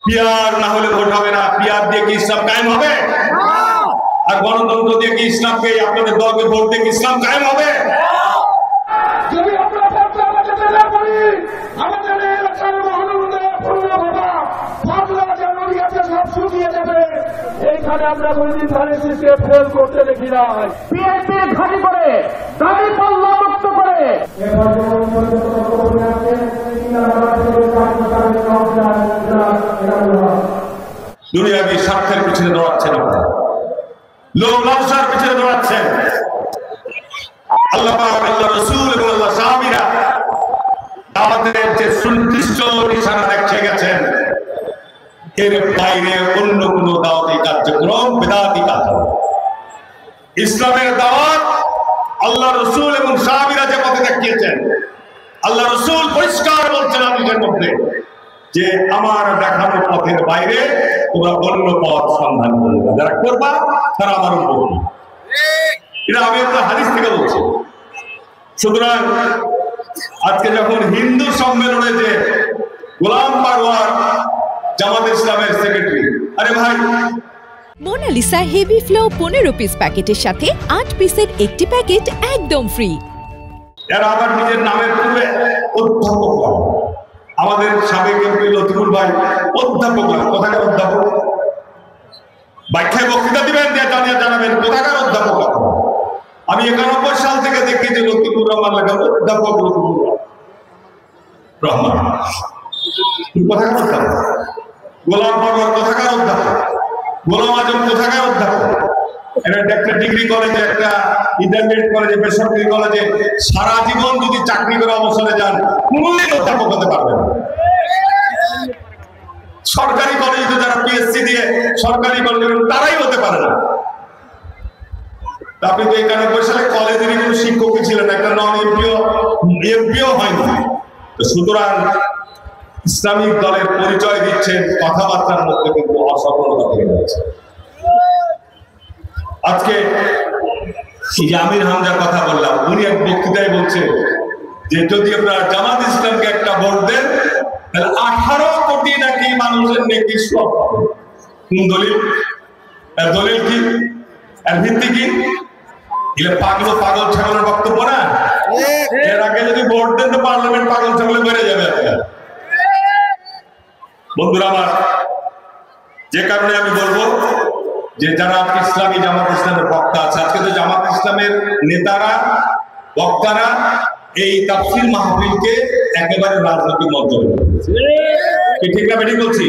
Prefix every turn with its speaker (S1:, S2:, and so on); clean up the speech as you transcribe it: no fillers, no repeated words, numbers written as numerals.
S1: Peer না হলে vote হবে না। পিয়ার দিয়ে কি ইসলাম কায়েম হবে? আর গণতন্ত্র দিয়ে কি ইসলামকে, আপনাদের দলকে ভোট দিয়ে কি ইসলাম কায়েম হবে?
S2: যদি আমরা ভোটটা বাঁচাতে না পারি, আমাদের এলাকার মহানগরে পাতলা যে নদী আছে সব শুকিয়ে যাবে। এইখানে আমরা কোনদিন ধানের শীষকে ফেল করতে দেখি নাই। বিএনপি ঘাঁটি করে দাড়ি পাল্লা মুক্ত করে
S1: দুনিয়াবী স্বার্থের পিছনে দৌড়াচ্ছেন, আপনারা লোক লালসার পিছনে দৌড়াচ্ছেন। আল্লাহ পাক, আল্লাহ রাসূল এবং আল্লাহ সাহাবীরা আমাদের যে সুনির্দিষ্ট নিশানা দেখে গেছেন, এর বাইরে অন্য কোন দাওয়াতি কার্যক্রম বিদআতি কাজ। ইসলামের দাওয়াত আল্লাহ রাসূল এবং সাহাবীরা যে পথে দেখিয়েছেন, আল্লাহ রাসূল পরিষ্কার বলছেন হাদিসের মধ্যে যে আমার দেখানো পথের বাইরে তোমরা অন্য পথ সন্ধান করবে, যারা করবা তারা আমার উপর। এটা আমি একটা হাদিস থেকে বলছি। সুতরাং আজকে যখন হিন্দু সম্মেলনে যে গোলাম পারওয়ার জামাত ইসলামের সেক্রেটারি, আরে ভাই,
S3: মোনালিসা হেভি ফ্লো 15 পিস প্যাকেটের সাথে 8 পিসের একটি প্যাকেট একদম ফ্রি।
S1: এরা আবার নিজের নামের পূর্বে অধ্যাপক। আমাদের সাবেক এমপি লতিফুল ভাই অধ্যাপক, কোথাকার অধ্যাপক? ব্যাখ্যায় বক্তৃতা দিবেন, দিয়ে জানাবেন কোথাকার অধ্যাপক। আমি 91 সাল থেকে দেখি যে লতিফুর রহমান লেখা অধ্যাপক লতিফুর রহমান। কোথাকার অধ্যাপক? গোলাম পারওয়ার কোথাকার অধ্যাপক? গোলাম আজম কোথাকার অধ্যাপক? এটা একটা ডিগ্রি কলেজে, একটা ইন্টারমিডিয়েট কলেজে, বেসরকারি কলেজে সারা জীবন যদি চাকরি করে অবসরে যান, কোনদিন অধ্যাপক হতে পারবেন না। সরকারি কলেজে যারা পিএসসি দিয়ে সরকারি কলেজে তারাই হতে পারে না। আপনি তো 91 সালে কলেজেরই কোনো শিক্ষকই ছিলেন, একটা নন এমপিও হয়নি। তো সুতরাং ইসলামিক দলের পরিচয় দিচ্ছেন, কথাবার্তার মধ্যে কিন্তু অসফলতা থেকে যাচ্ছে। আজকে আমির হামজার কথা বললাম, উনি এক বক্তৃতায় বলছেন যে যদি আপনারা জামাত ইসলামকে একটা ভোট দেন তাহলে 18 কোটি নাকি মানুষের নেকি সব পাবে। কোন দলিল? এর দলিল কি? এর ভিত্তি কি? এগুলো পাগল ছাগলের বক্তব্য না। এর আগে যদি ভোট দেন তো পার্লামেন্ট পাগল ছাগলে বেড়ে যাবে। বন্ধুরা আমার, যে কারণে আমি বলবো যে যারা ইসলামী জামাত ইসলামের বক্তা আছে, আজকে তো জামাত ইসলামের নেতারা বক্তারা এই তাফসীর মাহফিলকে একেবারে রাজনৈতিক মঞ্চ, ঠিক না? বেঠিক বলছি?